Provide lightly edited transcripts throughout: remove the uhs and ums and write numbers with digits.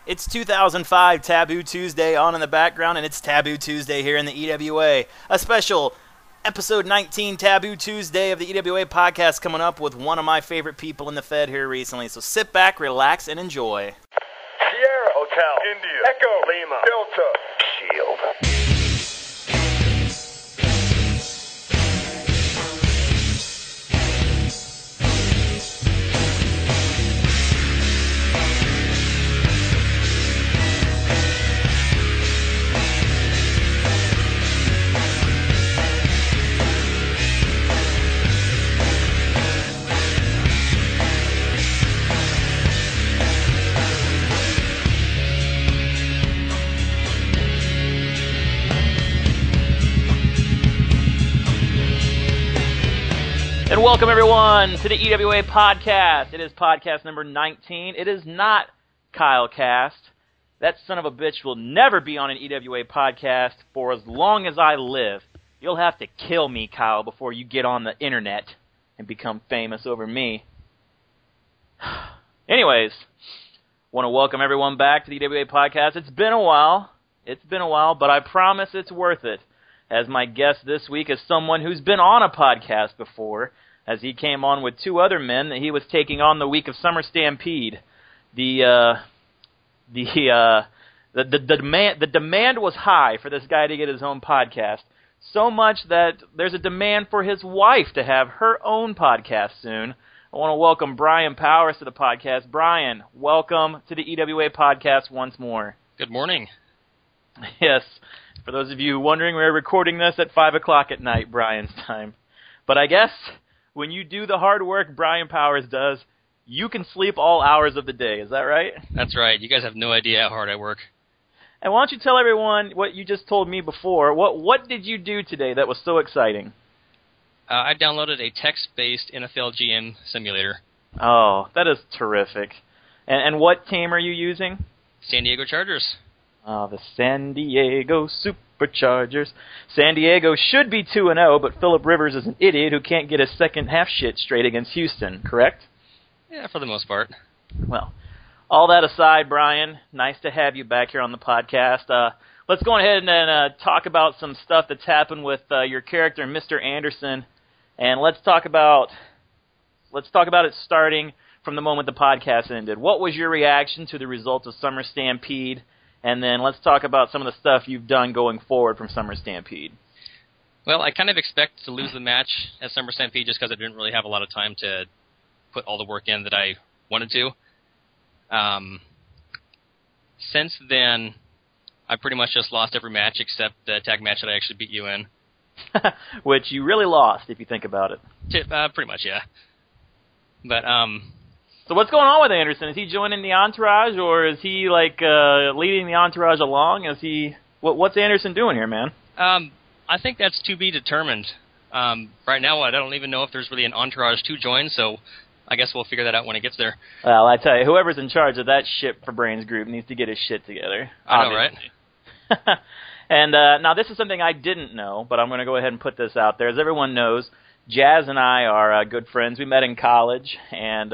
It's 2005 Taboo Tuesday on in the background, and it's Taboo Tuesday here in the EWA. A special episode 19 Taboo Tuesday of the EWA Podcast coming up with one of my favorite people in the Fed here recently. So sit back, relax, and enjoy. Sierra Hotel, India, Echo, Lima, Delta, Shield. And welcome, everyone, to the EWA Podcast. It is podcast number 19. It is not Kyle Cast. That son of a bitch will never be on an EWA Podcast for as long as I live. You'll have to kill me, Kyle, before you get on the internet and become famous over me. Anyways, want to welcome everyone back to the EWA Podcast. It's been a while, but I promise it's worth it. As my guest this week is someone who's been on a podcast before, as he came on with two other men that he was taking on the week of Summer Stampede. The demand was high for this guy to get his own podcast, so much that there's a demand for his wife to have her own podcast soon. I want to welcome Brian Powers to the podcast. Brian, welcome to the EWA Podcast once more. Good morning. Yes. For those of you wondering, we're recording this at 5 o'clock at night, Brian's time. But I guess when you do the hard work Brian Powers does, you can sleep all hours of the day. Is that right? That's right. You guys have no idea how hard I work. And why don't you tell everyone what you just told me before. What did you do today that was so exciting? I downloaded a text-based NFL GM simulator. Oh, that is terrific. And what team are you using? San Diego Chargers. The San Diego Superchargers. San Diego should be 2-0, but Phillip Rivers is an idiot who can't get his second half shit straight against Houston, correct? Yeah, for the most part. Well, all that aside, Brian, nice to have you back here on the podcast. Let's go ahead and talk about some stuff that's happened with your character, Mr. Anderson, and let's talk about it starting from the moment the podcast ended. What was your reaction to the results of Summer Stampede? And then let's talk about some of the stuff you've done going forward from Summer Stampede. Well, I kind of expect to lose the match at Summer Stampede just because I didn't really have a lot of time to put all the work in that I wanted to. Since then, I pretty much just lost every match except the tag match that I actually beat you in. Which you really lost, if you think about it. Pretty much, yeah. But, So what's going on with Anderson? Is he joining the entourage, or is he leading the entourage along? What's Anderson doing here, man? I think that's to be determined. Right now, I don't even know if there's really an entourage to join, so I guess we'll figure that out when it gets there. Well, I tell you, whoever's in charge of that shit for Brains group needs to get his shit together. I know, right? And now this is something I didn't know, but I'm going to go ahead and put this out there. As everyone knows, Jazz and I are good friends. We met in college, and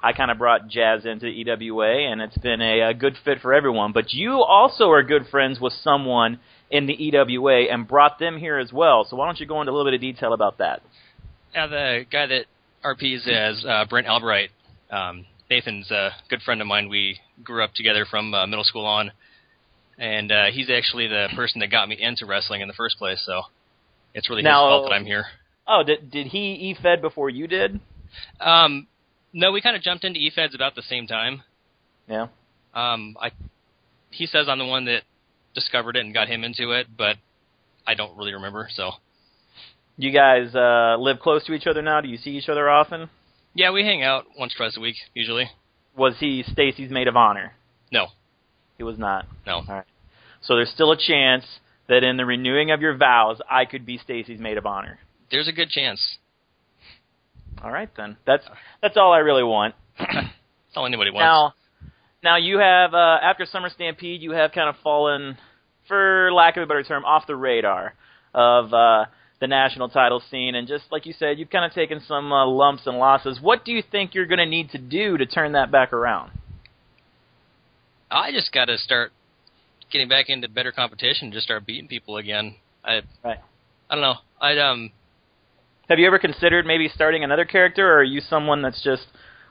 I kind of brought Jazz into EWA, and it's been a good fit for everyone. But you also are good friends with someone in the EWA and brought them here as well. So why don't you go into a little bit of detail about that? Yeah, the guy that RPs as Brent Albright. Nathan's a good friend of mine. We grew up together from middle school on, and he's actually the person that got me into wrestling in the first place. So it's really his fault that I'm here. Oh, did he E-Fed before you did? No, we kind of jumped into E-Feds about the same time. Yeah. He says I'm the one that discovered it and got him into it, but I don't really remember, so. You guys live close to each other now? Do you see each other often? Yeah, we hang out once, twice a week, usually. Was he Stacy's maid of honor? No. He was not? No. All right. So there's still a chance that in the renewing of your vows, I could be Stacy's maid of honor. There's a good chance. All right, then. That's all I really want. That's all anybody wants. Now you have, after Summer Stampede, you have kind of fallen, for lack of a better term, off the radar of the national title scene. And just like you said, you've kind of taken some lumps and losses. What do you think you're going to need to do to turn that back around? I just got to start getting back into better competition, just start beating people again. Right. I don't know. Have you ever considered maybe starting another character, or are you someone that's just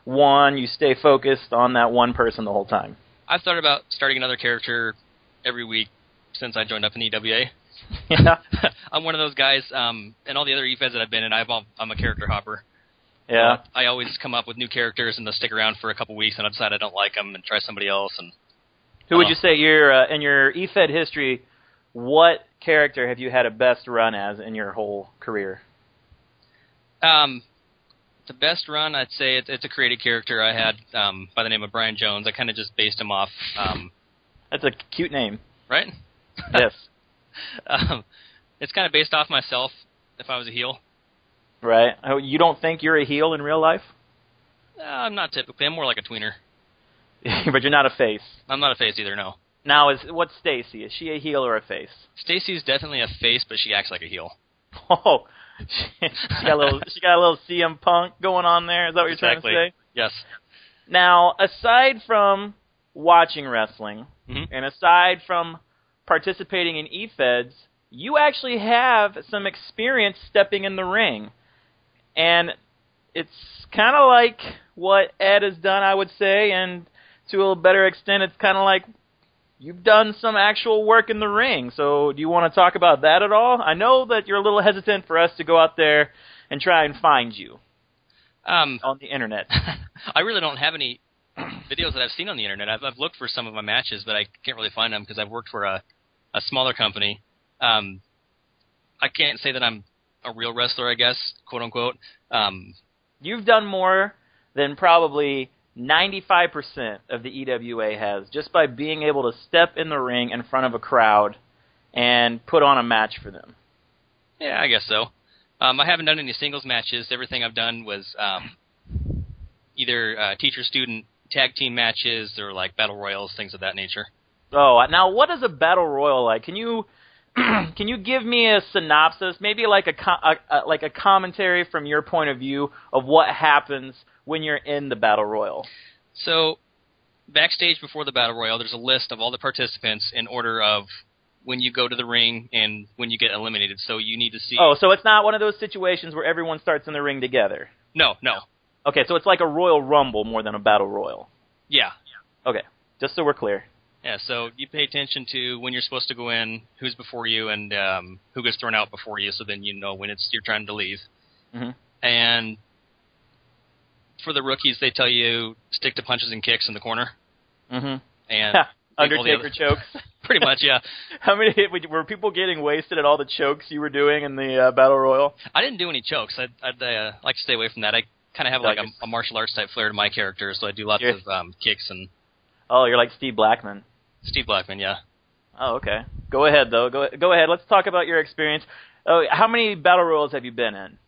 you stay focused on that one person the whole time? I've thought about starting another character every week since I joined up in EWA. Yeah. I'm one of those guys, and all the other EFEDs that I've been in, I'm a character hopper. Yeah. I always come up with new characters, and they'll stick around for a couple weeks, and I decide I don't like them and try somebody else. And who would you say in your EFED history, what character have you had a best run as in your whole career? The best run, I'd say it's a created character I had by the name of Brian Jones. I kind of just based him off. That's a cute name. Right? Yes. It's kind of based off myself if I was a heel. Right. Oh, you don't think you're a heel in real life? I'm not typically. I'm more like a tweener. But you're not a face. I'm not a face either, no. Now, what's Stacy? Is she a heel or a face? Stacy's definitely a face, but she acts like a heel. Oh, she got a little CM Punk going on there. Is that what you're trying to say? Yes. Now, aside from watching wrestling, mm-hmm. and aside from participating in EFEDs, you actually have some experience stepping in the ring. And it's kind of like what Ed has done, I would say, and to a better extent, it's kind of like you've done some actual work in the ring. So do you want to talk about that at all? I know that you're a little hesitant for us to go out there and try and find you on the internet. I really don't have any videos that I've seen on the internet. I've looked for some of my matches, but I can't really find them because I've worked for a smaller company. I can't say that I'm a real wrestler, I guess, quote unquote. You've done more than probably 95% of the EWA has, just by being able to step in the ring in front of a crowd and put on a match for them. Yeah, I guess so. I haven't done any singles matches. Everything I've done was either teacher-student tag team matches or like battle royals, things of that nature. Oh, now what is a battle royal like? Can you give me a synopsis, maybe like a commentary from your point of view of what happens when you're in the battle royal? So, backstage before the battle royal, there's a list of all the participants in order of when you go to the ring and when you get eliminated. So you need to see. Oh, so it's not one of those situations where everyone starts in the ring together. No. Okay, so it's like a Royal Rumble more than a battle royal. Yeah. Okay, just so we're clear. Yeah, so you pay attention to when you're supposed to go in, who's before you, and who gets thrown out before you, so then you know when it's your turn to leave. Mm-hmm. And for the rookies, they tell you stick to punches and kicks in the corner. Mm-hmm. And Undertaker chokes. Pretty much, yeah. How many were people getting wasted at all the chokes you were doing in the battle royal? I didn't do any chokes. I'd like to stay away from that. I kind of have like a martial arts type flair to my character, so I do lots of kicks and. Oh, you're like Steve Blackman. Steve Blackman, yeah. Oh, okay. Go ahead, though. Go ahead. Let's talk about your experience. Oh, how many battle royals have you been in?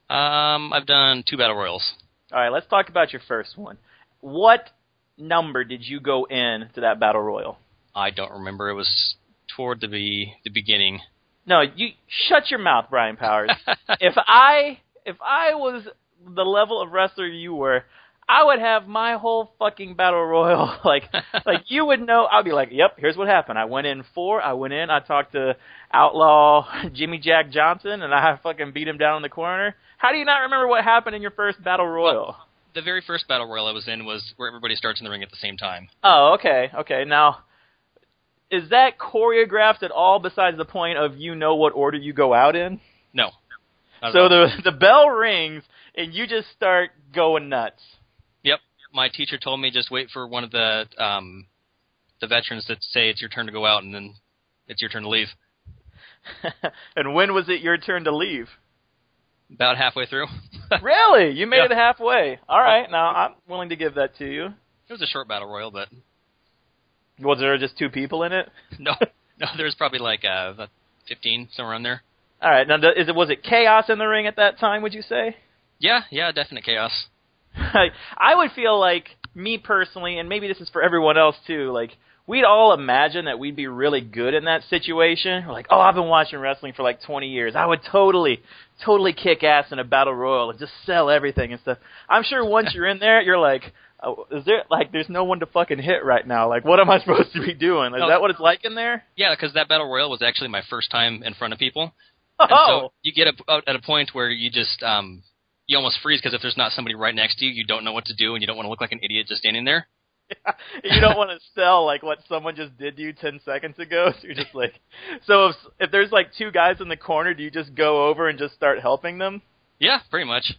I've done 2 battle royals. All right, let's talk about your first one. What number did you go in to that battle royal? I don't remember. It was toward the beginning. No, you shut your mouth, Brian Powers. If I was the level of wrestler you were, I would have my whole fucking battle royal, like you would know. I'd be like, yep, here's what happened. I went in 4, I talked to Outlaw Jimmy Jack Johnson, and I fucking beat him down in the corner. How do you not remember what happened in your first battle royal? Well, the very first battle royal I was in was where everybody starts in the ring at the same time. Oh, okay. Now, is that choreographed at all besides the point of you know what order you go out in? No. So the bell rings, and you just start going nuts. Yep. My teacher told me just wait for one of the veterans to say it's your turn to go out, and then it's your turn to leave. And when was it your turn to leave? About halfway through. Really? You made it halfway. All right. Now, I'm willing to give that to you. It was a short battle royal, but... Was there just 2 people in it? No, there's probably like 15, somewhere around there. All right. Now, was it chaos in the ring at that time, would you say? Yeah, definite chaos. I would feel like, me personally, and maybe this is for everyone else too, like, we'd all imagine that we'd be really good in that situation. We're like, oh, I've been watching wrestling for like 20 years. I would totally kick ass in a battle royal and just sell everything and stuff. I'm sure once you're in there, you're like, Is there, like, there's no one to fucking hit right now? Like, what am I supposed to be doing? Is that what it's like in there? Yeah, because that Battle Royal was actually my first time in front of people. Oh! And so you get at a point where you just, you almost freeze because if there's not somebody right next to you, you don't know what to do, and you don't want to look like an idiot just standing there. You don't want to sell, like, what someone just did to you 10 seconds ago, so you're just like... So if there's, like, two guys in the corner, do you just go over and just start helping them? Yeah, pretty much.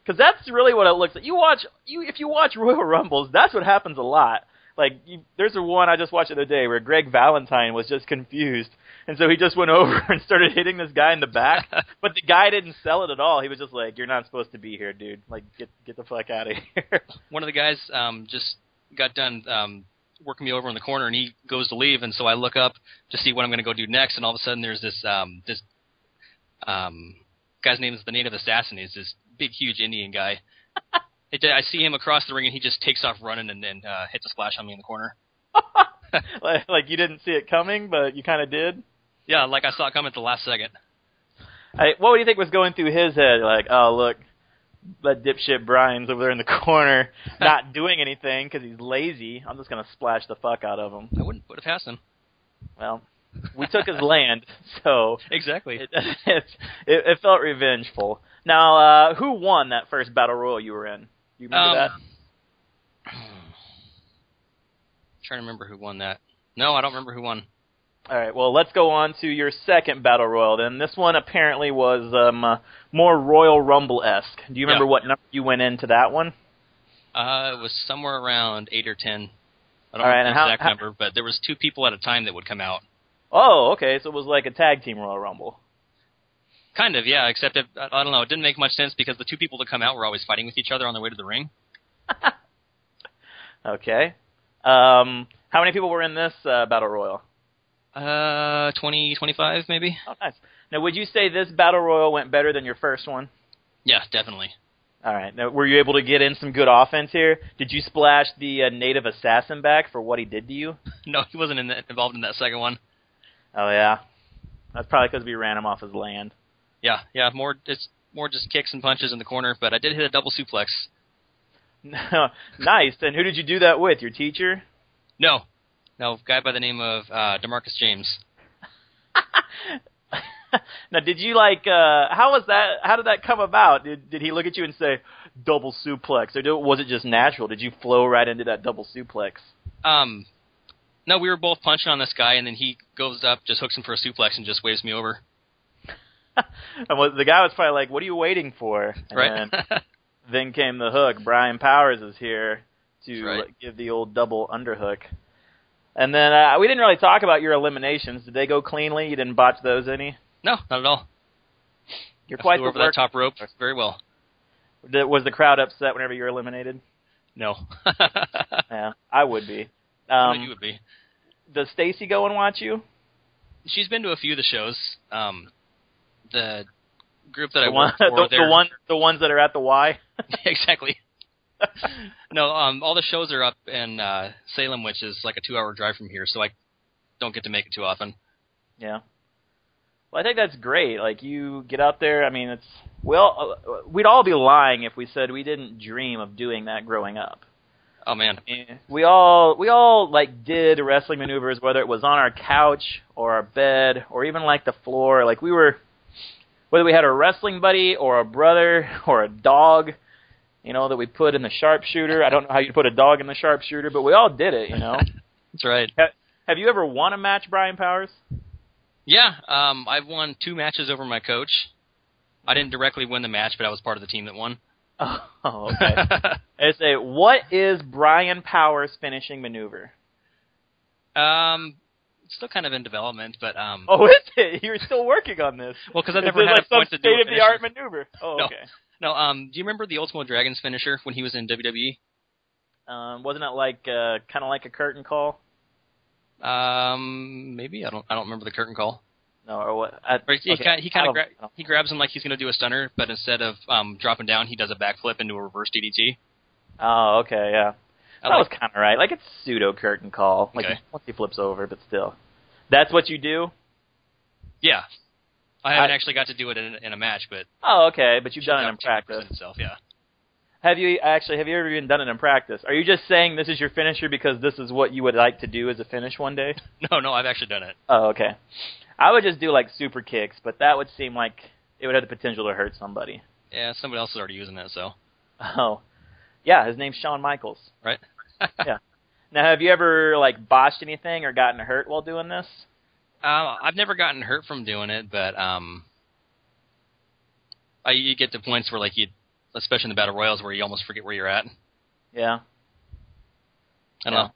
Because that's really what it looks like. If you watch Royal Rumbles, that's what happens a lot. Like, there's one I just watched the other day where Greg Valentine was just confused, and so he just went over and started hitting this guy in the back, but the guy didn't sell it at all. He was just like, "You're not supposed to be here, dude. Like, get the fuck out of here." One of the guys just got done working me over in the corner, and he goes to leave, and so I look up to see what I'm going to go do next, and all of a sudden there's this guy's name is the Native Assassin. He's this big, huge Indian guy. I see him across the ring, and he just takes off running and then hits a splash on me in the corner. Like you didn't see it coming, but you kind of did? Yeah, like I saw it coming at the last second. What do you think was going through his head? Like, oh, look, that dipshit Brian's over there in the corner not doing anything because he's lazy. I'm just going to splash the fuck out of him. I wouldn't put it past him. Well, we took his land, so... Exactly. It felt revengeful. Now, who won that first Battle Royal you were in? You remember that? Trying to remember who won that. No, I don't remember who won. All right, well, let's go on to your second Battle Royal then. This one apparently was more Royal Rumble-esque. Do you remember what number you went into that one? It was somewhere around 8 or 10. I don't know the exact number, but there was 2 people at a time that would come out. Oh, okay, so it was like a tag team Royal Rumble. Kind of, yeah, except I don't know, it didn't make much sense because the 2 people that come out were always fighting with each other on their way to the ring. Okay. How many people were in this Battle Royal? 20, 25 maybe. Oh, nice. Now, would you say this Battle Royal went better than your first one? Yeah, definitely. All right. Now, were you able to get in some good offense here? Did you splash the Native Assassin back for what he did to you? No, he wasn't involved in that second one. Oh, yeah. That's probably because we ran him off his land. Yeah, it's more just kicks and punches in the corner, but I did hit a double suplex. Nice. And who did you do that with? Your teacher? No, a guy by the name of DeMarcus James. Now, did you how was that? How did that come about? Did he look at you and say double suplex, or was it just natural? Did you flow right into that double suplex? No, we were both punching on this guy, and then he goes up, just hooks him for a suplex, and just waves me over. And the guy was probably like, "What are you waiting for?" And right. Then came the hook. Brian Powers is here to right. give the old double underhook. And then we didn't really talk about your eliminations. Did they go cleanly? You didn't botch those any? No, not at all. You're quite flew over that top rope very well. Was the crowd upset whenever you were eliminated? No. Yeah, I would be. You would be. Does Stacy go and watch you? She's been to a few of the shows. The group that I work for, the ones that are at the Y. Exactly. No, all the shows are up in Salem, which is like a 2-hour drive from here, so I don't get to make it too often. Yeah. Well, I think that's great. Like, you get out there. I mean, we'd all be lying if we said we didn't dream of doing that growing up. Oh man, we all like did wrestling maneuvers, whether it was on our couch or our bed or even like the floor. Like whether we had a wrestling buddy or a brother or a dog, that we put in the sharpshooter. I don't know how you put a dog in the sharpshooter, but we all did it. That's right. Have you ever won a match, Brian Powers? Yeah, I've won 2 matches over my coach. I didn't directly win the match, but I was part of the team that won. Oh, okay. I say, what is Brian Powers' finishing maneuver? It's still kind of in development, but Oh, is it? You're still working on this? Well, because I never had a point to do some state-of-the-art maneuver. Oh, no. Okay. No, do you remember the Ultimate Dragon's finisher when he was in WWE? Wasn't it like kind of like a curtain call? Maybe I don't remember the curtain call. No, or what? He grabs him like he's going to do a stunner, but instead of dropping down, he does a backflip into a reverse DDT. Oh, okay, yeah. That was kind of right. Like, it's pseudo curtain call. Like, once he flips over, but still. That's what you do? Yeah. I haven't actually got to do it in a match, but... Oh, okay, but you've done it in practice. Itself, yeah. Have you ever even done it in practice? Are you just saying this is your finisher because this is what you would like to do as a finish one day? No, I've actually done it. Oh, okay. I would just do like super kicks, but that would seem like it would have the potential to hurt somebody. Yeah, somebody else is already using it, so. Oh. Yeah, his name's Shawn Michaels. Right? Yeah. Now, have you ever like botched anything or gotten hurt while doing this? I've never gotten hurt from doing it, but you get to points where, like, especially in the battle royals, where you almost forget where you're at. Yeah. I don't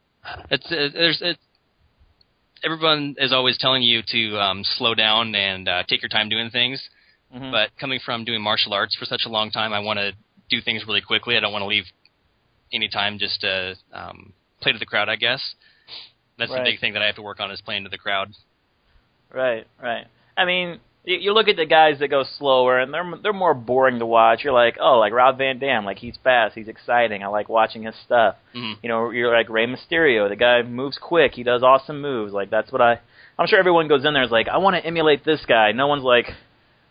know. Everyone is always telling you to slow down and take your time doing things. Mm-hmm. But coming from doing martial arts for such a long time, I want to do things really quickly. I don't want to leave any time just to play to the crowd, I guess. That's the big thing that I have to work on, is playing to the crowd. Right. I mean, you look at the guys that go slower, and they're more boring to watch. You're like, oh, like Rob Van Dam, like he's fast, he's exciting. I like watching his stuff. Mm-hmm. You know, you're like Rey Mysterio. The guy moves quick. He does awesome moves. Like that's what I'm sure everyone goes in there is like, I want to emulate this guy. No one's like,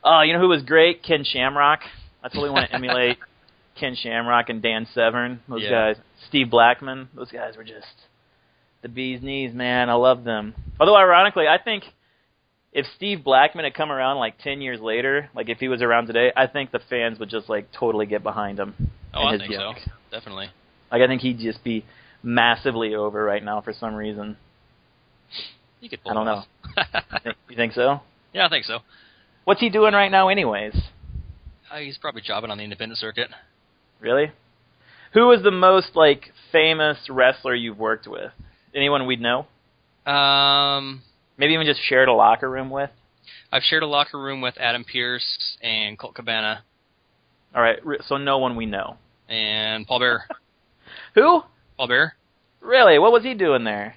oh, you know who was great? Ken Shamrock. I totally want to emulate Ken Shamrock and Dan Severn. Those guys. Steve Blackman. Those guys were just the bee's knees, man. I love them. Although, ironically, I think if Steve Blackman had come around like 10 years later, like if he was around today, I think the fans would just like totally get behind him. Oh, I think so. Definitely. Like I think he'd just be massively over right now for some reason. You could pull I don't know. You think so? Yeah, I think so. What's he doing right now anyways? He's probably jobbing on the independent circuit. Really? Who is the most like famous wrestler you've worked with? Anyone we'd know? Maybe even just shared a locker room with? I've shared a locker room with Adam Pearce and Colt Cabana. All right, so no one we know. And Paul Bearer. Who? Paul Bearer. Really? What was he doing there?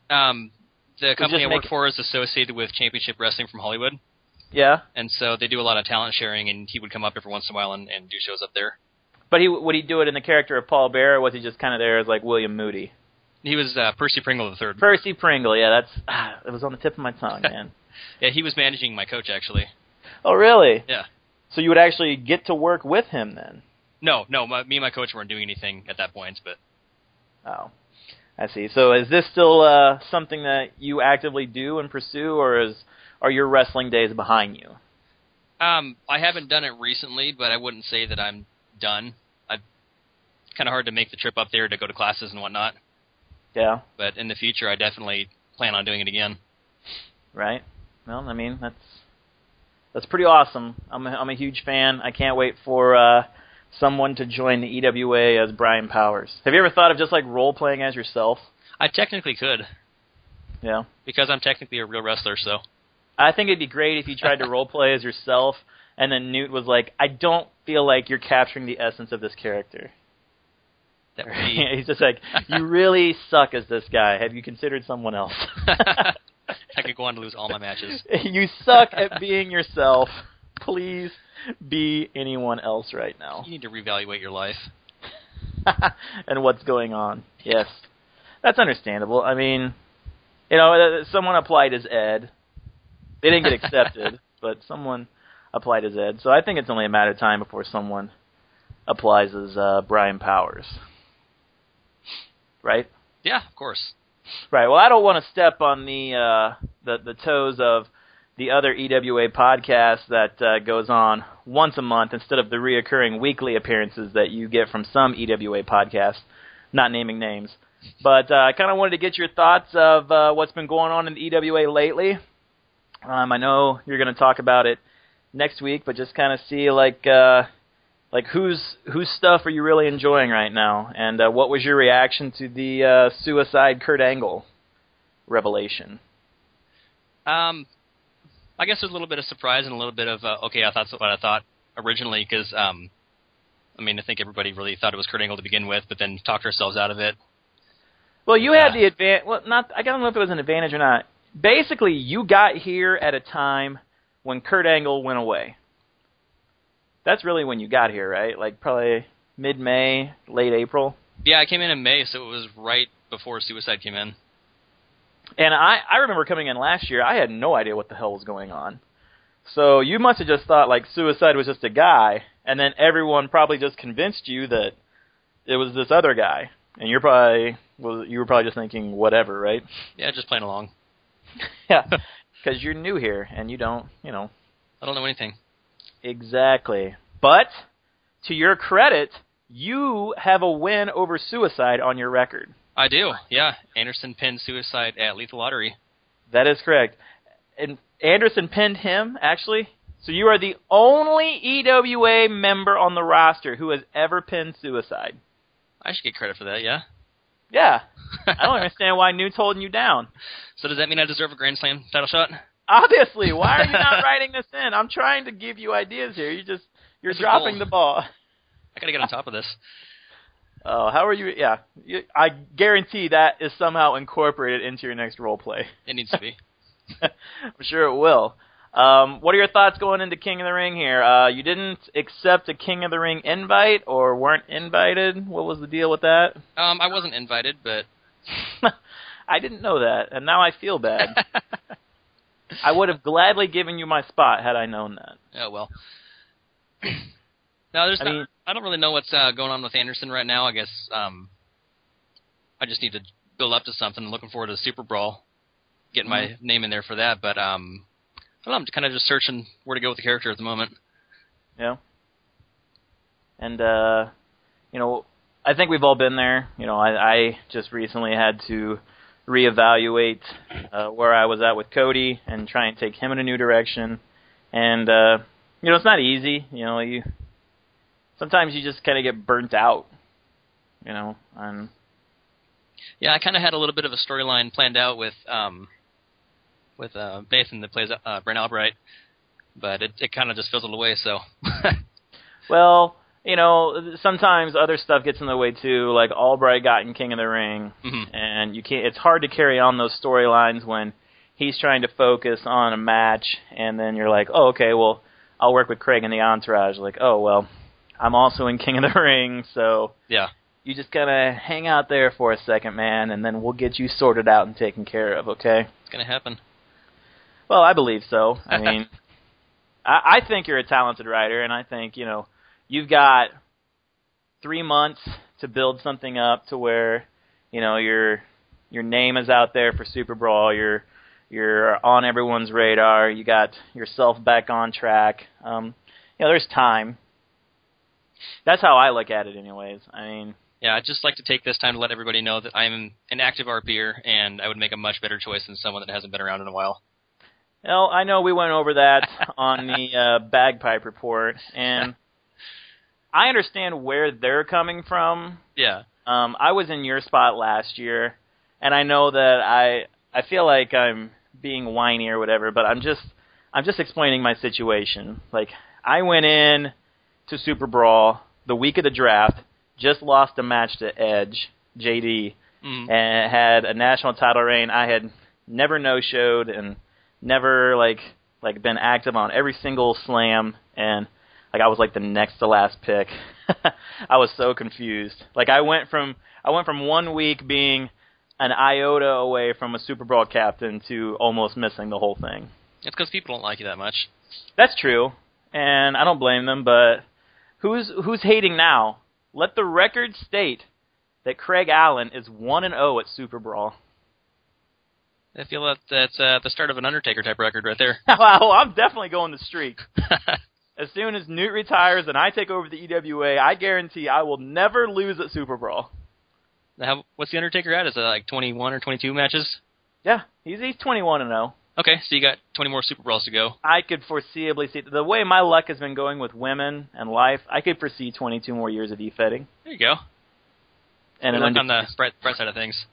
The company I work for is associated with Championship Wrestling from Hollywood. Yeah. And so they do a lot of talent sharing, and he would come up every once in a while and do shows up there. But would he do it in the character of Paul Bearer, or was he just kind of there as like William Moody? He was Percy Pringle III. Percy Pringle, yeah, it was on the tip of my tongue, man. Yeah, he was managing my coach, actually. Oh, really? Yeah. So you would actually get to work with him then? No, me and my coach weren't doing anything at that point, but... Oh, I see. So is this still something that you actively do and pursue, or are your wrestling days behind you? I haven't done it recently, but I wouldn't say that I'm done. It's kind of hard to make the trip up there to go to classes and whatnot. Yeah. But in the future, I definitely plan on doing it again. Right. Well, I mean, that's pretty awesome. I'm a huge fan. I can't wait for someone to join the EWA as Brian Powers. Have you ever thought of just like role playing as yourself? I technically could. Yeah. Because I'm technically a real wrestler, so. I think it'd be great if you tried to role play as yourself, and then Newt was like, I don't feel like you're capturing the essence of this character. That would be... He's just like, you really suck as this guy. Have you considered someone else? I could go on to lose all my matches. You suck at being yourself. Please be anyone else right now. You need to reevaluate your life. And what's going on. Yes. That's understandable. I mean, you know, someone applied as Ed. They didn't get accepted, but someone applied as Ed. So I think it's only a matter of time before someone applies as Brian Powers. Right? Yeah, of course. Right. Well, I don't want to step on the toes of the other EWA podcast that goes on once a month instead of the reoccurring weekly appearances that you get from some EWA podcasts, not naming names. But I kind of wanted to get your thoughts of what's been going on in the EWA lately. I know you're going to talk about it next week, but just kind of see like whose stuff are you really enjoying right now, and what was your reaction to the suicide Kurt Angle revelation? I guess there's a little bit of surprise and a little bit of okay, I thought what I thought originally, because I think everybody really thought it was Kurt Angle to begin with, but then talked ourselves out of it. Well, you had the advantage. Well, I don't know if it was an advantage or not. Basically, you got here at a time when Kurt Angle went away. That's really when you got here, right? Like probably mid-May, late April? Yeah, I came in May, so it was right before Suicide came in. And I remember coming in last year, I had no idea what the hell was going on. So you must have just thought like Suicide was just a guy, and then everyone probably just convinced you that it was this other guy, and you were probably just thinking whatever, right? Yeah, just playing along. Yeah, because you're new here and you don't know. I don't know anything. Exactly. But to your credit, you have a win over Suicide on your record. I do. Yeah, Anderson pinned Suicide at Lethal Lottery. That is correct. And Anderson pinned him, actually. So you are the only EWA member on the roster who has ever pinned Suicide. I should get credit for that, yeah? Yeah. I don't understand why Newt's holding you down. So does that mean I deserve a Grand Slam title shot? Obviously. Why are you not writing this in? I'm trying to give you ideas here. You're dropping the ball. I got to get on top of this. Oh, how are you? Yeah. I guarantee that is somehow incorporated into your next role play. It needs to be. I'm sure it will. What are your thoughts going into King of the Ring here? You didn't accept a King of the Ring invite or weren't invited? What was the deal with that? I wasn't invited, but... I didn't know that, and now I feel bad. I would have gladly given you my spot had I known that. Oh, well. No, I don't really know what's going on with Anderson right now. I guess I just need to build up to something. I'm looking forward to the Super Brawl, getting my name in there for that, but... I don't know, I'm kind of just searching where to go with the character at the moment. Yeah. And, I think we've all been there. I just recently had to reevaluate where I was at with Cody and try and take him in a new direction. And, it's not easy. Sometimes you just kind of get burnt out, and... Yeah, I kind of had a little bit of a storyline planned out with Nathan that plays Brent Albright, but it kind of just fizzled away, so. Well, sometimes other stuff gets in the way too, like Albright got in King of the Ring, and it's hard to carry on those storylines when he's trying to focus on a match, and then you're like, oh, okay, well, I'll work with Craig in the Entourage, like, oh, well, I'm also in King of the Ring, so. Yeah. You just gotta hang out there for a second, man, and then we'll get you sorted out and taken care of, okay? It's gonna happen. Well, I believe so. I mean, I think you're a talented writer, and I think, you've got 3 months to build something up to where, your name is out there for Super Brawl, you're on everyone's radar, you got yourself back on track. There's time. That's how I look at it anyways. I mean... Yeah, I'd just like to take this time to let everybody know that I'm an active RPer, and I would make a much better choice than someone that hasn't been around in a while. Well, I know we went over that on the Bagpipe Report, and I understand where they're coming from. Yeah. I was in your spot last year, and I know that I feel like I'm being whiny or whatever, but I'm just explaining my situation. Like, I went in to Super Brawl the week of the draft, just lost a match to Edge, JD, and had a national title reign. I had never no-showed and never been active on every single slam, and I was like the next to last pick. I was so confused. I went from 1 week being an iota away from a Super Brawl captain to almost missing the whole thing. It's because people don't like you that much. That's true, and I don't blame them. But who's hating now? Let the record state that Craig Allen is 1-0 at Super Brawl. I feel that's the start of an Undertaker-type record right there. Well, I'm definitely going the streak. As soon as Newt retires and I take over the EWA, I guarantee I will never lose at Super Brawl. Now, what's the Undertaker at? Is it like 21 or 22 matches? Yeah, he's 21-0. Okay, so you got 20 more Super Brawls to go. I could foreseeably see, the way my luck has been going with women and life, I could foresee 22 more years of defetting. There you go. And look on the bright side of things.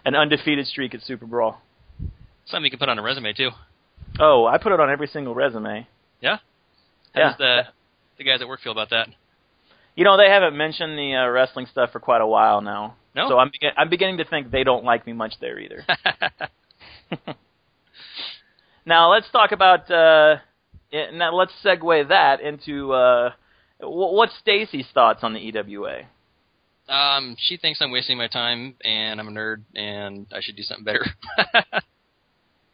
An undefeated streak at Super Brawl. Something you can put on a resume, too. Oh, I put it on every single resume. Yeah? How does the guys at work feel about that? They haven't mentioned the wrestling stuff for quite a while now. No? So I'm beginning to think they don't like me much there either. Now, let's talk about... now, let's segue that into... what's Stacy's thoughts on the EWA? She thinks I'm wasting my time, and I'm a nerd, and I should do something better.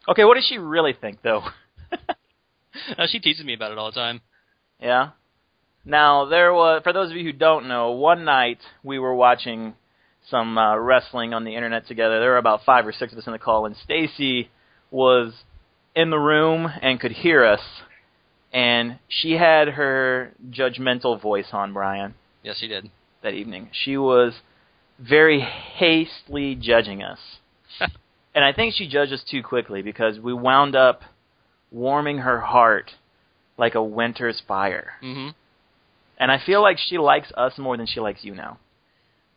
Okay, what does she really think, though? No, she teases me about it all the time. Yeah? Now, there was, for those of you who don't know, one night we were watching some wrestling on the internet together. There were about 5 or 6 of us in the call, and Stacy was in the room and could hear us, and she had her judgmental voice on, Brian. Yes, she did. That evening. She was very hastily judging us. And I think she judged us too quickly because we wound up warming her heart like a winter's fire. Mm-hmm. And I feel like she likes us more than she likes you now.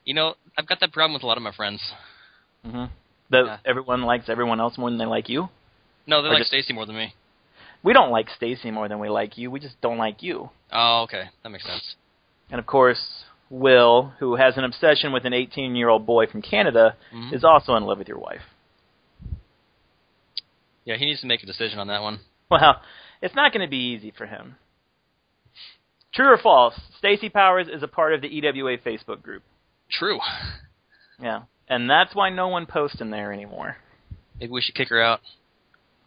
You know, I've got that problem with a lot of my friends. Mm-hmm. That everyone likes everyone else more than they like you? No, they like Stacy more than me. We don't like Stacy more than we like you. We just don't like you. Oh, okay. That makes sense. And, of course, Will, who has an obsession with an 18-year-old boy from Canada, is also in love with your wife. Yeah, he needs to make a decision on that one. Well, it's not going to be easy for him. True or false, Stacey Powers is a part of the EWA Facebook group. True. Yeah, and that's why no one posts in there anymore. Maybe we should kick her out.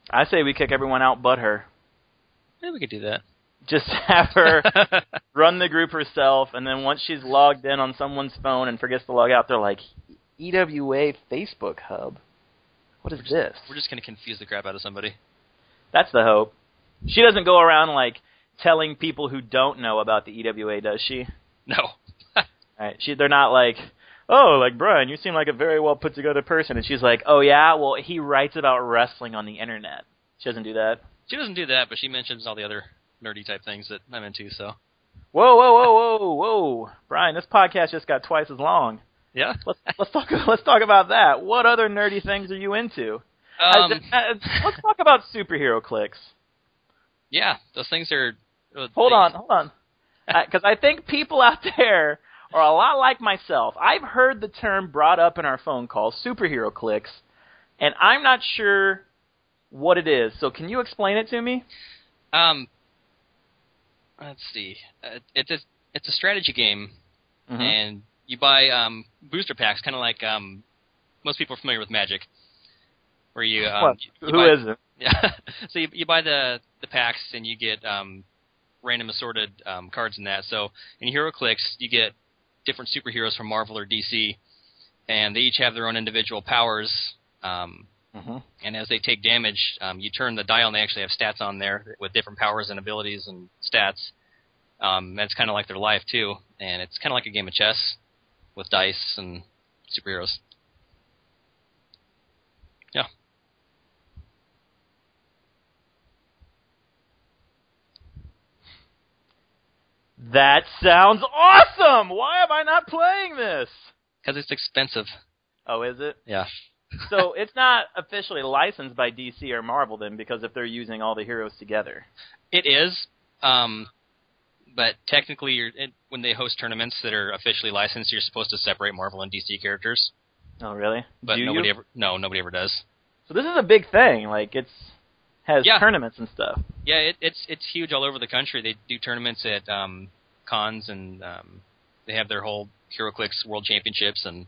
I say we kick everyone out but her. Maybe we could do that. Just have her run the group herself, and then once she's logged in on someone's phone and forgets to log out, they're like, EWA Facebook hub? What is this? We're just going to confuse the crap out of somebody. That's the hope. She doesn't go around, like, telling people who don't know about the EWA, does she? No. Right. They're not like, oh, like, Brian, you seem like a very well put-together person. And she's like, oh, yeah? Well, he writes about wrestling on the Internet. She doesn't do that? She doesn't do that, but she mentions all the other nerdy-type things that I'm into, so. Whoa, whoa, whoa, whoa, whoa. Brian, this podcast just got twice as long. Yeah? Let's talk about that. What other nerdy things are you into? Let's talk about superhero clicks. Yeah, those things are... Hold on. Because I think people out there are a lot like myself. I've heard the term brought up in our phone calls, superhero clicks, and I'm not sure what it is. So can you explain it to me? Let's see. It's a strategy game, and you buy booster packs, kind of like most people are familiar with Magic, where you who isn't? Yeah. So you buy the packs and you get random assorted cards in that. So in Hero Clicks, you get different superheroes from Marvel or DC, and they each have their own individual powers. And as they take damage, you turn the dial, and they actually have stats on there with different powers and abilities and stats. That's kind of like their life, too. And it's kind of like a game of chess with dice and superheroes. Yeah. That sounds awesome! Why am I not playing this? Because it's expensive. Oh, is it? Yeah. So it's not officially licensed by DC or Marvel then, because if they're using all the heroes together. It is, but technically when they host tournaments that are officially licensed, you're supposed to separate Marvel and DC characters. Oh, really? But nobody ever does. So this is a big thing. Like, has tournaments and stuff. Yeah, it's huge all over the country. They do tournaments at cons, and they have their whole HeroClix World Championships, and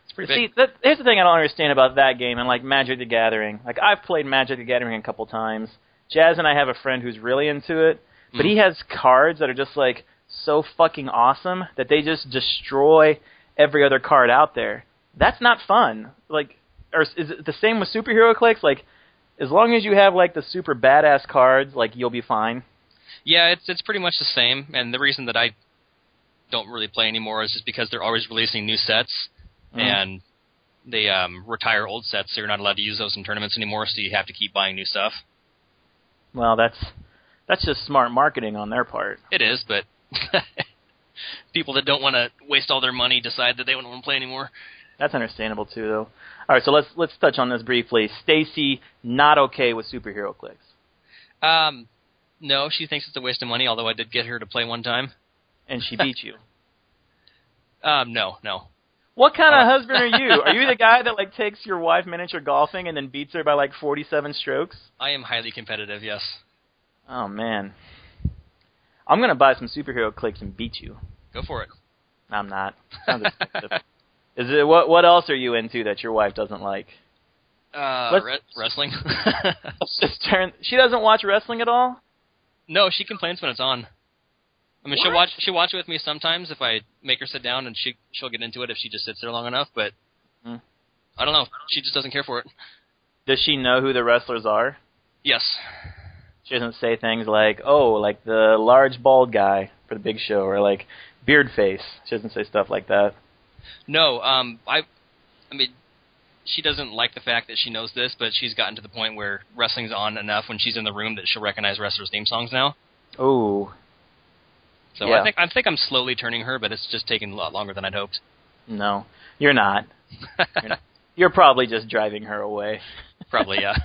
it's pretty big. See, here's the thing I don't understand about that game and like Magic the Gathering. Like, I've played Magic the Gathering a couple times. Jazz and I have a friend who's really into it, but he has cards that are just like so fucking awesome that they just destroy every other card out there. That's not fun. Like, or is it the same with superhero clicks? Like, as long as you have like the super badass cards, like, you'll be fine. Yeah, it's pretty much the same, and the reason that I don't really play anymore is just because they're always releasing new sets, and they retire old sets, so you're not allowed to use those in tournaments anymore, so you have to keep buying new stuff. Well, that's just smart marketing on their part. It is, but people that don't want to waste all their money decide that they don't want to play anymore. That's understandable too, though. All right, so let's touch on this briefly. Stacy, not okay with superhero clicks. No, she thinks it's a waste of money, although I did get her to play one time. And she beat you. No. What kind of husband are you? Are you the guy that like takes your wife miniature golfing and then beats her by like 47 strokes? I am highly competitive, yes. Oh, man. I'm going to buy some superhero clicks and beat you. Go for it. I'm not. Sounds expensive. What else are you into that your wife doesn't like? Wrestling. She doesn't watch wrestling at all? No, she complains when it's on. I mean, she'll watch it with me sometimes if I make her sit down, and she'll get into it if she just sits there long enough. But I don't know. She just doesn't care for it. Does she know who the wrestlers are? Yes. She doesn't say things like, "Oh, like the large bald guy for the Big Show," or like beard face. She doesn't say stuff like that. No. I mean, she doesn't like the fact that she knows this, but she's gotten to the point where wrestling's on enough when she's in the room that she'll recognize wrestlers' theme songs now. Oh. So yeah. I think I'm slowly turning her, but it's just taking a lot longer than I'd hoped. No, you're not. You're probably just driving her away. Probably, yeah.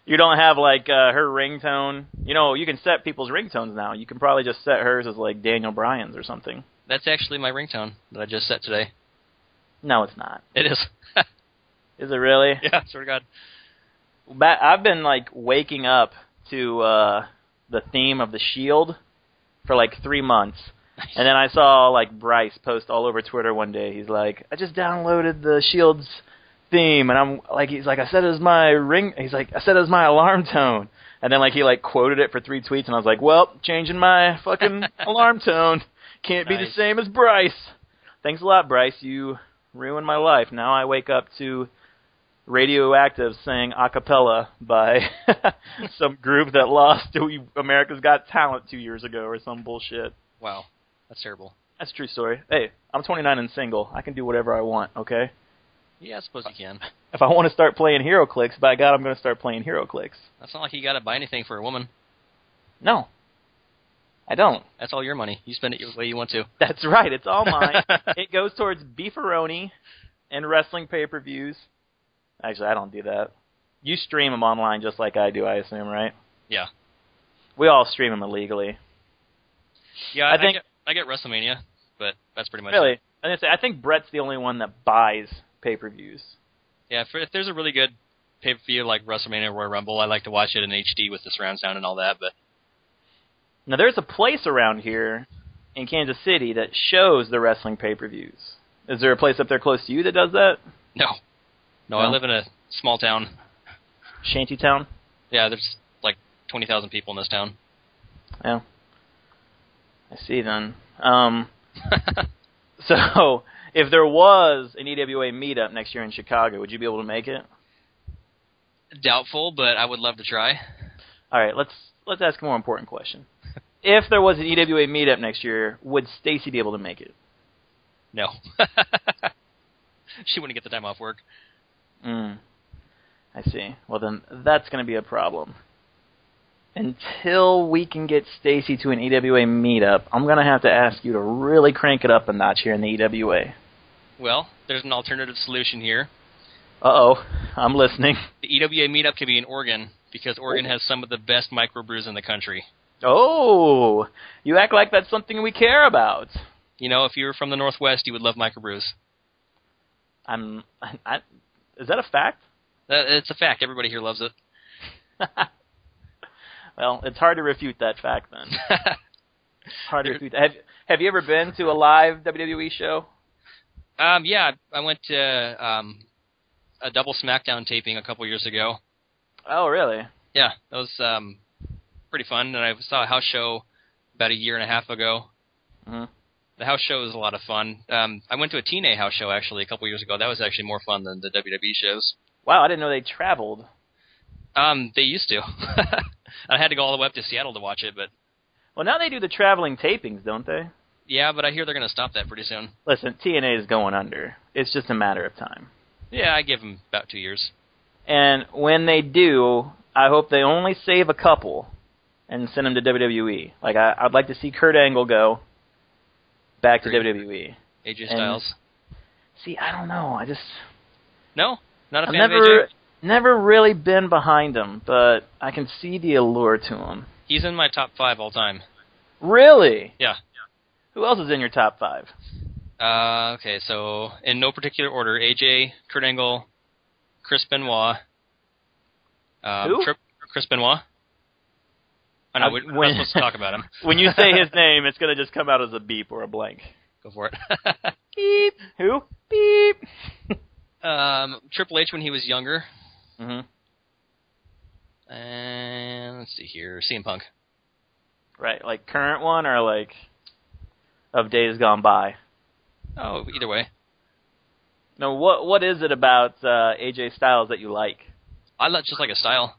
You don't have, like, her ringtone. You know, you can set people's ringtones now. You can probably just set hers as, like, Daniel Bryan's or something. That's actually my ringtone that I just set today. No, it's not. It is. Is it really? Yeah, swear to God. I've been, like, waking up to the theme of The Shield for, like, 3 months. Nice. And then I saw, like, Bryce post all over Twitter one day. He's like, I just downloaded the Shield's theme, and I'm like, he's like, I said it was my alarm tone, and then like he like quoted it for 3 tweets, and I was like, well, changing my fucking alarm tone can't be the same as Bryce. Thanks a lot, Bryce. You ruined my life. Now I wake up to Radioactive sang a cappella by some group that lost to America's Got Talent 2 years ago or some bullshit. Wow, that's terrible. That's a true story. Hey, I'm 29 and single. I can do whatever I want. Okay. Yeah, I suppose you can. If I want to start playing HeroClix, by God, I'm going to start playing HeroClix. That's not like you got to buy anything for a woman. No, I don't. That's all your money. You spend it the way you want to. That's right. It's all mine. It goes towards beefaroni and wrestling pay-per-views. Actually, I don't do that. You stream them online just like I do, I assume, right? Yeah. We all stream them illegally. Yeah, I get WrestleMania, but that's pretty much really. it. I think Brett's the only one that buys pay-per-views. Yeah, if there's a really good pay-per-view like WrestleMania Royal Rumble, I like to watch it in HD with the surround sound and all that. But now there's a place around here in Kansas City that shows the wrestling pay-per-views. Is there a place up there close to you that does that? No, I live in a small town. Shanty town? Yeah, there's like 20,000 people in this town. Yeah. I see then. So, if there was an EWA meetup next year in Chicago, would you be able to make it? Doubtful, but I would love to try. All right, let's ask a more important question. If there was an EWA meetup next year, would Stacy be able to make it? No. She wouldn't get the time off work. I see. Well, then that's going to be a problem. Until we can get Stacy to an EWA meetup, I'm going to have to ask you to really crank it up a notch here in the EWA. Well, there's an alternative solution here. Uh-oh. I'm listening. The EWA meetup could be in Oregon, because Oregon has some of the best microbrews in the country. Oh, you act like that's something we care about. You know, if you were from the Northwest, you would love microbrews. Is that a fact? It's a fact. Everybody here loves it. Well, it's hard to refute that fact, then. Hard to refute that. Have you ever been to a live WWE show? Yeah, I went to a double SmackDown taping a couple years ago. Oh, really? Yeah, that was pretty fun. And I saw a house show about a year and a half ago. Mm-hmm. The house show was a lot of fun. I went to a TNA house show, actually, a couple years ago. That was actually more fun than the WWE shows. Wow, I didn't know they traveled. They used to. I had to go all the way up to Seattle to watch it, but... Well, now they do the traveling tapings, don't they? Yeah, but I hear they're going to stop that pretty soon. Listen, TNA is going under. It's just a matter of time. Yeah, I give them about 2 years. And when they do, I hope they only save a couple and send them to WWE. Like, I'd like to see Kurt Angle go back to WWE. AJ Styles. See, I don't know. No? Not a fan of AJ? Never really been behind him, but I can see the allure to him. He's in my top 5 all time. Really? Yeah. Who else is in your top 5? Okay, so in no particular order, AJ, Kurt Angle, Chris Benoit. Who? Chris Benoit. I know, we're not supposed to talk about him. When you say his name, it's going to just come out as a beep or a blank. Go for it. Beep. Who? Beep. Triple H when he was younger. Mm-hmm. And let's see here, CM Punk. Right, like current one or like of days gone by? Oh, either way. No, what is it about AJ Styles that you like? I just like his style.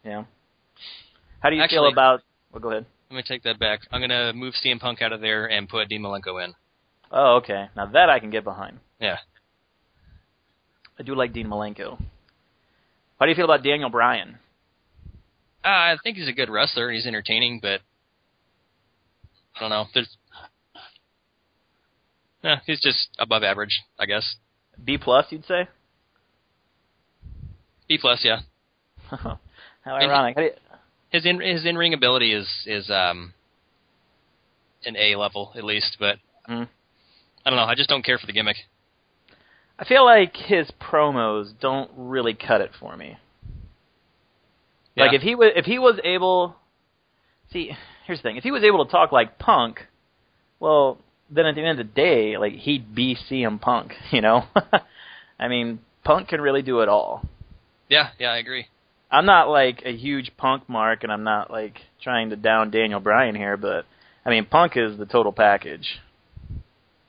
Yeah. How do you feel about... Well, go ahead. Let me take that back. I'm going to move CM Punk out of there and put Dean Malenko in. Oh, okay. Now that I can get behind. Yeah. I do like Dean Malenko. How do you feel about Daniel Bryan? I think he's a good wrestler. He's entertaining, but I don't know. He's just above average, I guess. B+, you'd say? B+, yeah. How ironic. His in-ring ability is an A level, at least, but I don't know. I just don't care for the gimmick. I feel like his promos don't really cut it for me. Yeah. Like, if he was able... See, here's the thing. If he was able to talk like Punk, well, then at the end of the day, like, he'd be CM Punk, you know? I mean, Punk can really do it all. Yeah, I agree. I'm not, like, a huge Punk mark, and I'm not, like, trying to down Daniel Bryan here, but, I mean, Punk is the total package.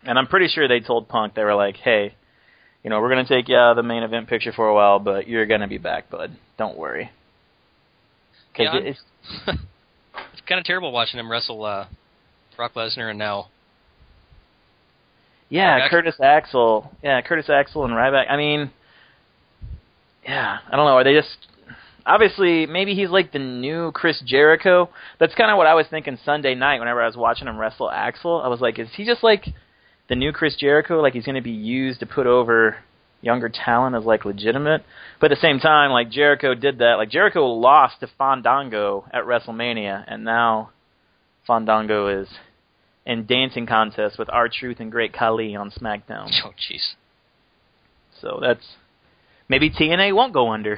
And I'm pretty sure they told Punk, they were like, hey, you know, we're going to take you out of the main event picture for a while, but you're going to be back, bud. Don't worry. Yeah, it's kind of terrible watching him wrestle Brock Lesnar and now... Yeah, Curtis Axel. Yeah, Curtis Axel and Ryback. I mean, yeah, I don't know. Are they just... Obviously, maybe he's like the new Chris Jericho. That's kind of what I was thinking Sunday night whenever I was watching him wrestle Axel. I was like, is he just like the new Chris Jericho? Like he's going to be used to put over younger talent as like legitimate? But at the same time, like Jericho did that. Like Jericho lost to Fandango at WrestleMania, and now Fandango is in dancing contest with R-Truth and Great Khali on SmackDown. Oh, jeez. So that's... Maybe TNA won't go under.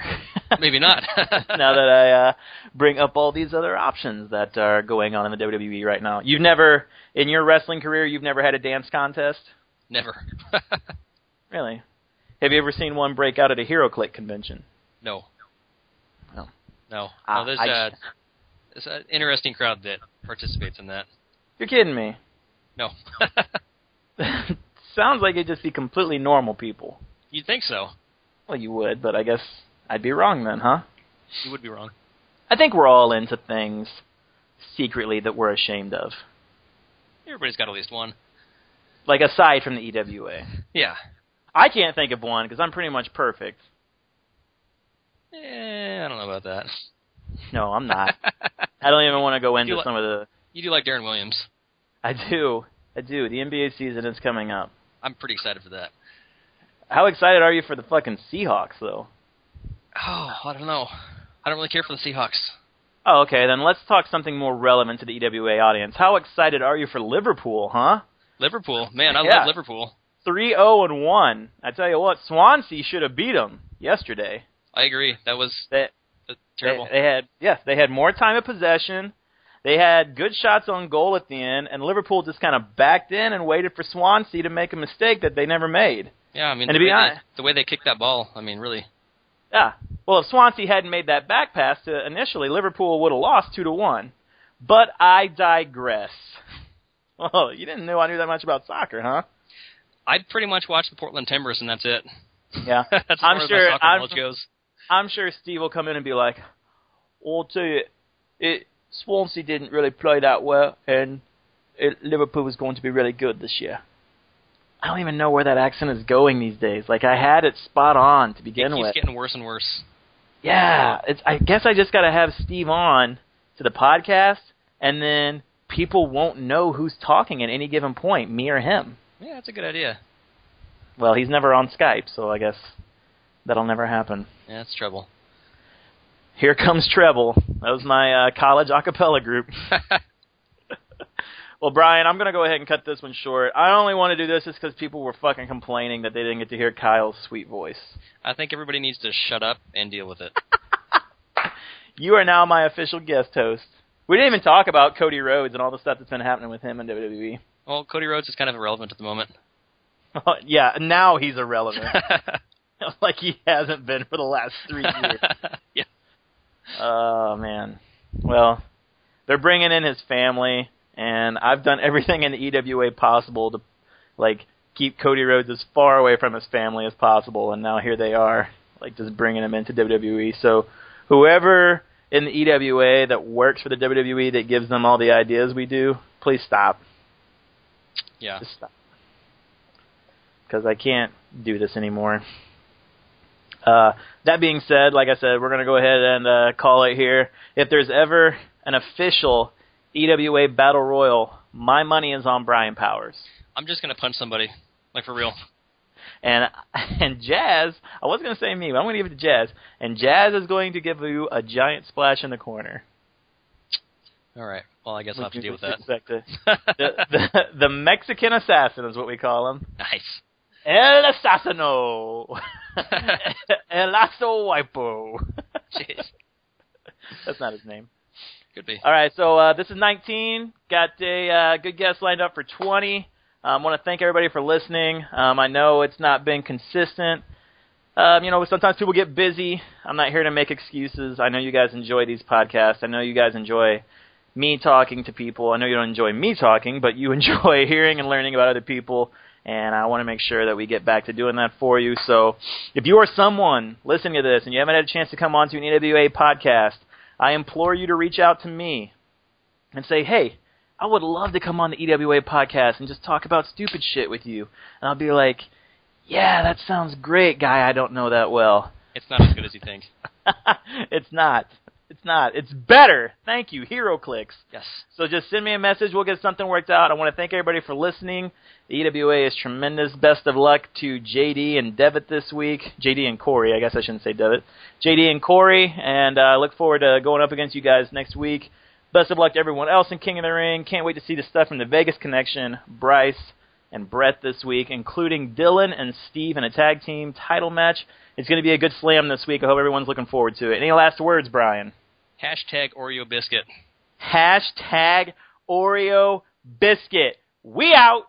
Maybe not. Now that I bring up all these other options that are going on in the WWE right now. You've never, in your wrestling career, you've never had a dance contest? Never. Really? Have you ever seen one break out at a HeroClick convention? No. No. No. There's an interesting crowd that participates in that. You're kidding me. No. Sounds like it'd just be completely normal people. You'd think so. Well, you would, but I guess I'd be wrong then, huh? You would be wrong. I think we're all into things secretly that we're ashamed of. Everybody's got at least one. Like, aside from the EWA. Yeah. I can't think of one, because I'm pretty much perfect. I don't know about that. No, I'm not. I don't even want to go into some of the... You do like Darren Williams. I do. The NBA season is coming up. I'm pretty excited for that. How excited are you for the fucking Seahawks, though? Oh, I don't know. I don't really care for the Seahawks. Oh, okay, then let's talk something more relevant to the EWA audience. How excited are you for Liverpool, huh? Liverpool? Man, I love Liverpool. 3-0-1. I tell you what, Swansea should have beat them yesterday. I agree. That was terrible. They had more time of possession. They had good shots on goal at the end, and Liverpool just kind of backed in and waited for Swansea to make a mistake that they never made. Yeah, I mean, the way they kicked that ball, I mean, really. Yeah. Well, if Swansea hadn't made that back pass initially, Liverpool would have lost 2-1. But I digress. Oh, you didn't know I knew that much about soccer, huh? I pretty much watch the Portland Timbers, and that's it. Yeah. That's as far as my soccer knowledge goes. I'm sure Steve will come in and be like, I'll tell you, Swansea didn't really play that well, and Liverpool was going to be really good this year. I don't even know where that accent is going these days. Like, I had it spot on to begin with. It keeps getting worse and worse. Yeah. I guess I just got to have Steve on to the podcast, and then people won't know who's talking at any given point, me or him. Yeah, that's a good idea. Well, he's never on Skype, so I guess that'll never happen. Yeah, that's trouble. Here Comes Treble. That was my college a cappella group. Well, Brian, I'm going to go ahead and cut this one short. I only want to do this just because people were fucking complaining that they didn't get to hear Kyle's sweet voice. I think everybody needs to shut up and deal with it. You are now my official guest host. We didn't even talk about Cody Rhodes and all the stuff that's been happening with him in WWE. Well, Cody Rhodes is kind of irrelevant at the moment. Yeah, now he's irrelevant. like he hasn't been for the last 3 years. Yeah. Oh, man. Well, they're bringing in his family, and I've done everything in the EWA possible to, like, keep Cody Rhodes as far away from his family as possible, and now here they are, like, just bringing him into WWE. So whoever in the EWA that works for the WWE that gives them all the ideas we do, please stop. Yeah. Just stop. Because I can't do this anymore. That being said, like I said, we're going to go ahead and call it here. If there's ever an official EWA Battle Royal, my money is on Brian Powers. I'm just going to punch somebody, like for real. And Jazz, I was going to say me, but I'm going to give it to Jazz. And Jazz is going to give you a giant splash in the corner. All right. Well, I guess I'll have to deal with that. The Mexican assassin is what we call him. Nice. El Assassino. El Aso Wipo. Jeez. That's not his name. Could be. All right, so this is 19. Got a good guest lined up for 20. I want to thank everybody for listening. I know it's not been consistent. Sometimes people get busy. I'm not here to make excuses. I know you guys enjoy these podcasts. I know you guys enjoy me talking to people. I know you don't enjoy me talking, but you enjoy hearing and learning about other people. And I want to make sure that we get back to doing that for you. So if you are someone listening to this and you haven't had a chance to come on to an EWA podcast, I implore you to reach out to me and say, hey, I would love to come on the EWA podcast and just talk about stupid shit with you. And I'll be like, yeah, that sounds great, guy I don't know that well. It's not as good as you think. It's not. It's not. It's better. Thank you. HeroClix. Yes. So just send me a message. We'll get something worked out. I want to thank everybody for listening. The EWA is tremendous. Best of luck to JD and Devitt this week. JD and Corey. I guess I shouldn't say Devitt. JD and Corey. And I look forward to going up against you guys next week. Best of luck to everyone else in King of the Ring. Can't wait to see the stuff from the Vegas Connection, Bryce and Brett this week, including Dylan and Steve in a tag team title match. It's going to be a good slam this week. I hope everyone's looking forward to it. Any last words, Brian? Hashtag Oreo Biscuit. Hashtag Oreo Biscuit. We out.